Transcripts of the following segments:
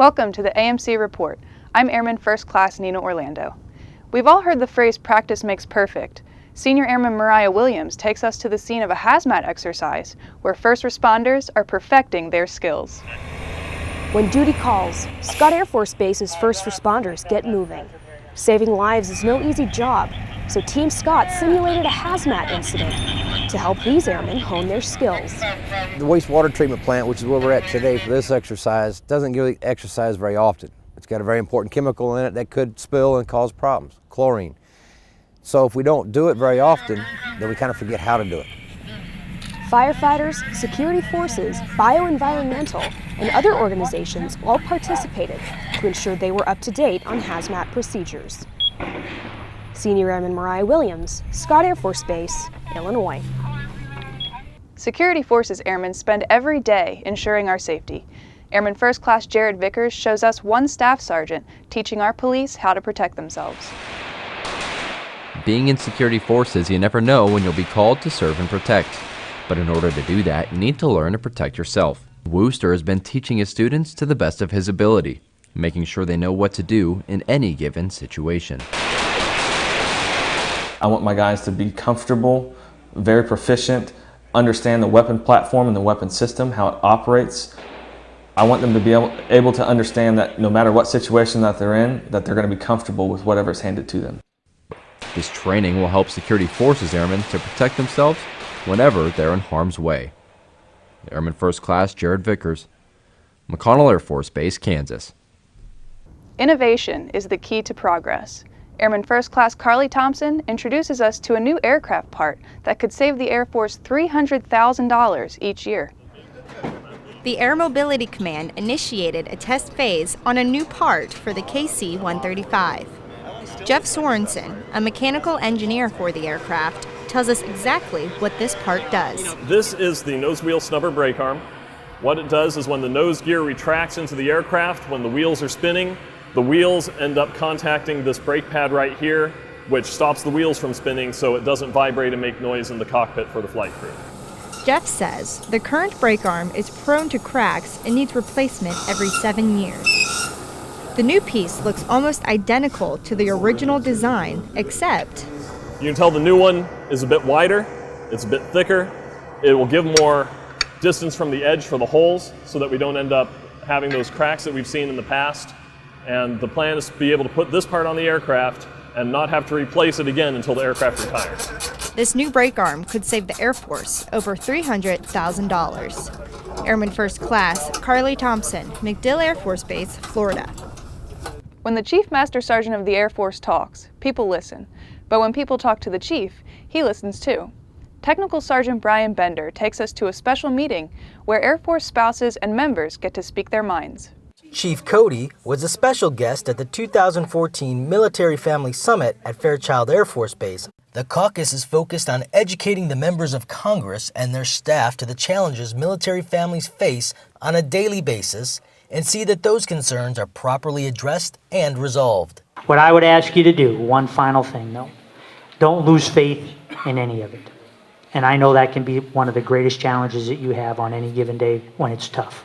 Welcome to the AMC Report. I'm Airman First Class Nina Orlando. We've all heard the phrase practice makes perfect. Senior Airman Mariah Williams takes us to the scene of a hazmat exercise where first responders are perfecting their skills. When duty calls, Scott Air Force Base's first responders get moving. Saving lives is no easy job, so Team Scott simulated a hazmat incident to help these airmen hone their skills. The wastewater treatment plant, which is where we're at today for this exercise, doesn't really exercise very often. It's got a very important chemical in it that could spill and cause problems, chlorine. So if we don't do it very often, then we kind of forget how to do it. Firefighters, security forces, bioenvironmental, and other organizations all participated to ensure they were up to date on hazmat procedures. Senior Airman Mariah Williams, Scott Air Force Base, Illinois. Security Forces airmen spend every day ensuring our safety. Airman First Class Jared Vickers shows us one staff sergeant teaching our police how to protect themselves. Being in security forces, you never know when you'll be called to serve and protect. But in order to do that, you need to learn to protect yourself. Wooster has been teaching his students to the best of his ability, making sure they know what to do in any given situation. I want my guys to be comfortable, very proficient, understand the weapon platform and the weapon system, how it operates. I want them to be able to understand that no matter what situation that they're in, that they're going to be comfortable with whatever's handed to them. This training will help security forces airmen to protect themselves whenever they're in harm's way. Airman First Class Jared Vickers, McConnell Air Force Base, Kansas. Innovation is the key to progress. Airman First Class Carly Thompson introduces us to a new aircraft part that could save the Air Force $300,000 each year. The Air Mobility Command initiated a test phase on a new part for the KC-135. Jeff Sorensen, a mechanical engineer for the aircraft, tells us exactly what this part does. This is the nose wheel snubber brake arm. What it does is when the nose gear retracts into the aircraft, when the wheels are spinning, the wheels end up contacting this brake pad right here, which stops the wheels from spinning so it doesn't vibrate and make noise in the cockpit for the flight crew. Jeff says the current brake arm is prone to cracks and needs replacement every 7 years. The new piece looks almost identical to the original design, except you can tell the new one is a bit wider, it's a bit thicker. It will give more distance from the edge for the holes so that we don't end up having those cracks that we've seen in the past. And the plan is to be able to put this part on the aircraft and not have to replace it again until the aircraft retires. This new brake arm could save the Air Force over $300,000. Airman First Class Carly Thompson, MacDill Air Force Base, Florida. When the Chief Master Sergeant of the Air Force talks, people listen. But when people talk to the Chief, he listens too. Technical Sergeant Brian Bender takes us to a special meeting where Air Force spouses and members get to speak their minds. Chief Cody was a special guest at the 2014 Military Family Summit at Fairchild Air Force Base. The caucus is focused on educating the members of Congress and their staff to the challenges military families face on a daily basis and see that those concerns are properly addressed and resolved. What I would ask you to do, one final thing though, don't lose faith in any of it. And I know that can be one of the greatest challenges that you have on any given day when it's tough.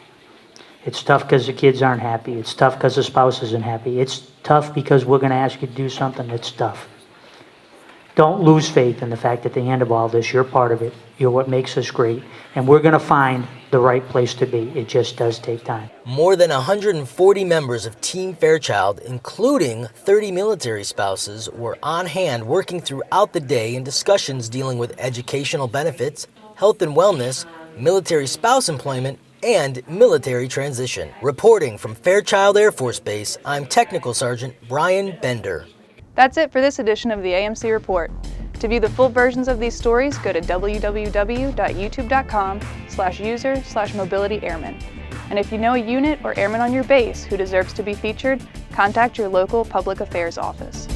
It's tough because the kids aren't happy. It's tough because the spouse isn't happy. It's tough because we're going to ask you to do something that's tough. Don't lose faith in the fact that at the end of all this, you're part of it. You're what makes us great. And we're going to find the right place to be. It just does take time. More than 140 members of Team Fairchild, including 30 military spouses, were on hand working throughout the day in discussions dealing with educational benefits, health and wellness, military spouse employment, and military transition. Reporting from Fairchild Air Force Base, I'm Technical Sergeant Brian Bender. That's it for this edition of the AMC Report. To view the full versions of these stories, go to www.youtube.com/user/mobilityairmen. And if you know a unit or airman on your base who deserves to be featured, contact your local public affairs office.